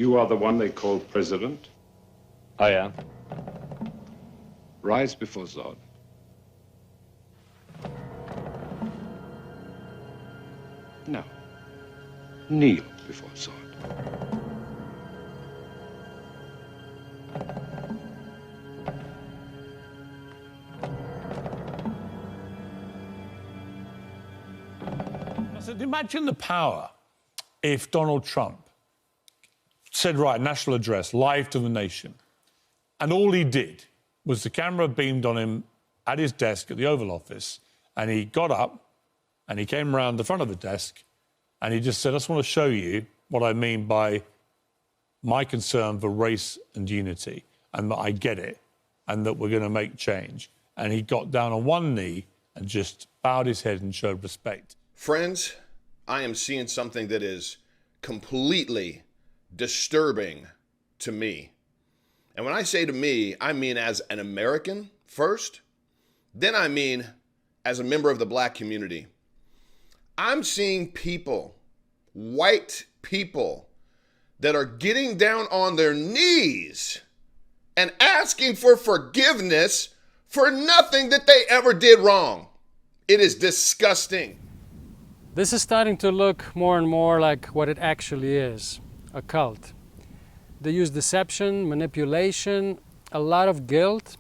You are the one they call president? I am. Rise before Zod. No. Kneel before Zod. I said, imagine the power if Donald Trump said, right, national address, live to the nation, and all he did was the camera beamed on him at his desk at the Oval Office, and he got up and he came around the front of the desk and he just said, I just want to show you what I mean by my concern for race and unity, and that I get it, and that we're going to make change. And he got down on one knee and just bowed his head and showed respect. Friends, I am seeing something that is completely disturbing to me. And when I say to me, I mean as an American first, then I mean as a member of the black community. I'm seeing people, white people, that are getting down on their knees and asking for forgiveness for nothing that they ever did wrong. It is disgusting. This is starting to look more and more like what it actually is, a cult. They use deception, manipulation, a lot of guilt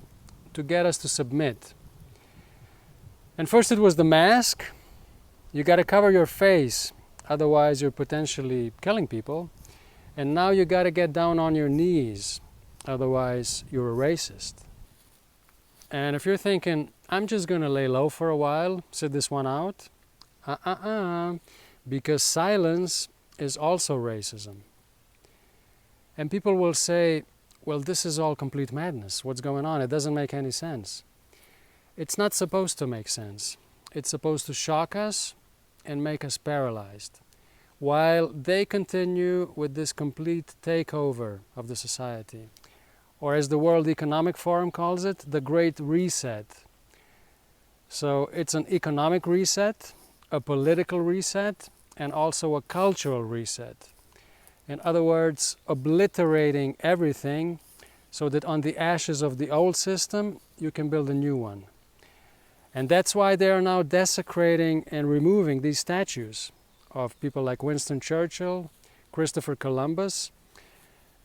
to get us to submit. And first it was the mask. You got to cover your face, otherwise you're potentially killing people. And now you got to get down on your knees, otherwise you're a racist. And if you're thinking, I'm just going to lay low for a while, sit this one out, because silence is also racism. And people will say, well, this is all complete madness. What's going on? It doesn't make any sense. It's not supposed to make sense. It's supposed to shock us and make us paralyzed, while they continue with this complete takeover of the society. Or as the World Economic Forum calls it, the Great Reset. So it's an economic reset, a political reset, and also a cultural reset. In other words, obliterating everything so that on the ashes of the old system, you can build a new one. And that's why they are now desecrating and removing these statues of people like Winston Churchill, Christopher Columbus,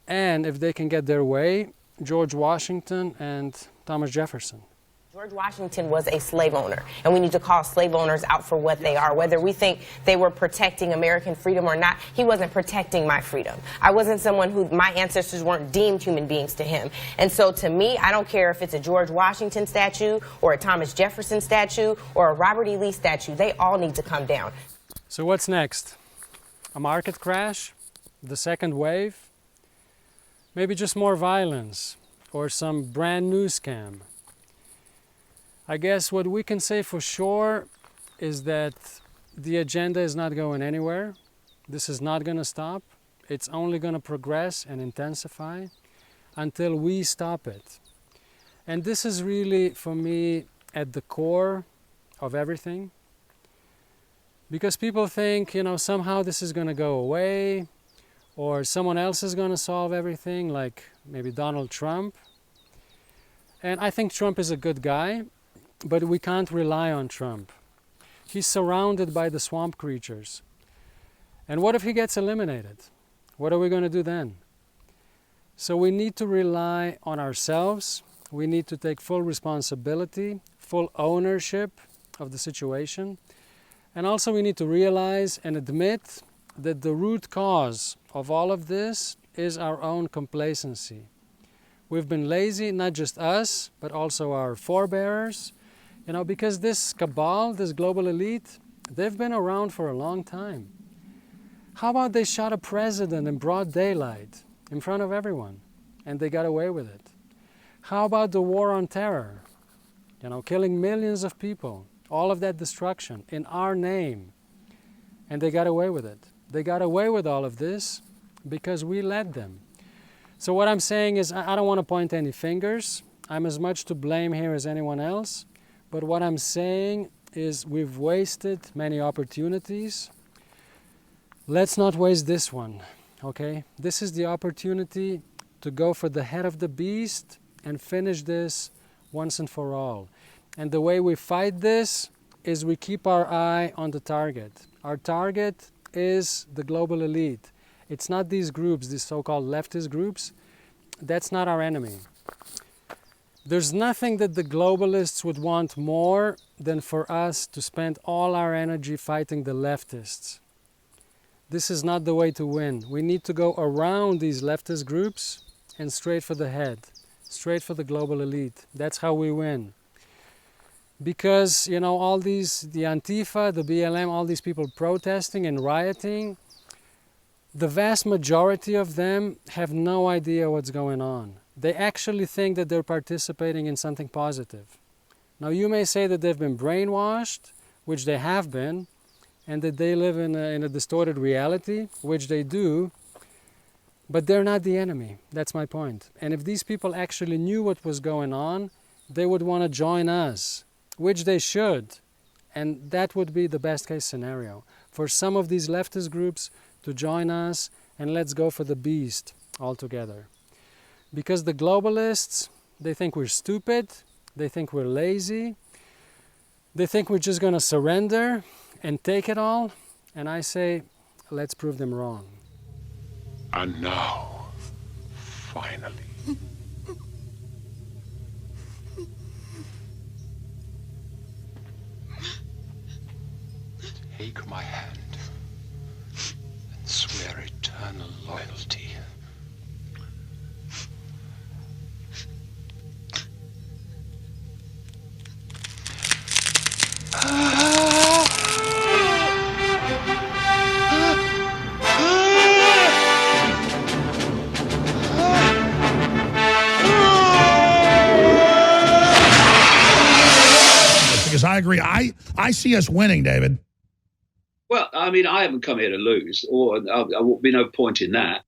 and if they can get their way, George Washington and Thomas Jefferson. George Washington was a slave owner, and we need to call slave owners out for what they are. Whether we think they were protecting American freedom or not, he wasn't protecting my freedom. I wasn't someone who, my ancestors weren't deemed human beings to him. And so to me, I don't care if it's a George Washington statue or a Thomas Jefferson statue or a Robert E. Lee statue. They all need to come down. So what's next? A market crash? The second wave? Maybe just more violence or some brand new scam? I guess what we can say for sure is that the agenda is not going anywhere. This is not going to stop. It's only going to progress and intensify until we stop it. And this is really, for me, at the core of everything. Because people think, somehow this is going to go away, or someone else is going to solve everything, like maybe Donald Trump. And I think Trump is a good guy. But we can't rely on Trump. He's surrounded by the swamp creatures. And what if he gets eliminated? What are we going to do then? So we need to rely on ourselves. We need to take full responsibility, full ownership of the situation. And also we need to realize and admit that the root cause of all of this is our own complacency. We've been lazy, not just us, but also our forebears. Because this cabal, this global elite, they've been around for a long time. How about they shot a president in broad daylight in front of everyone and they got away with it? How about the war on terror? Killing millions of people, all of that destruction in our name, and they got away with it. They got away with all of this because we let them. So what I'm saying is I don't want to point any fingers. I'm as much to blame here as anyone else. But what I'm saying is we've wasted many opportunities. Let's not waste this one, okay? This is the opportunity to go for the head of the beast and finish this once and for all. And the way we fight this is we keep our eye on the target. Our target is the global elite. It's not these groups, these so-called leftist groups. That's not our enemy. There's nothing that the globalists would want more than for us to spend all our energy fighting the leftists. This is not the way to win. We need to go around these leftist groups and straight for the head, straight for the global elite. That's how we win. Because, you know, all these, the Antifa, the BLM, all these people protesting and rioting, the vast majority of them have no idea what's going on. They actually think that they're participating in something positive. Now, you may say that they've been brainwashed, which they have been, and that they live in a distorted reality, which they do, but they're not the enemy. That's my point. And if these people actually knew what was going on, they would want to join us, which they should. And that would be the best case scenario for some of these leftist groups to join us, and let's go for the beast altogether. Because the globalists, they think we're stupid, they think we're lazy, they think we're just going to surrender and take it all. And I say, let's prove them wrong. And now, finally, take my hand and swear eternal loyalty. Because I agree. I see us winning, David. Well, I mean, I haven't come here to lose, or there will be no point in that.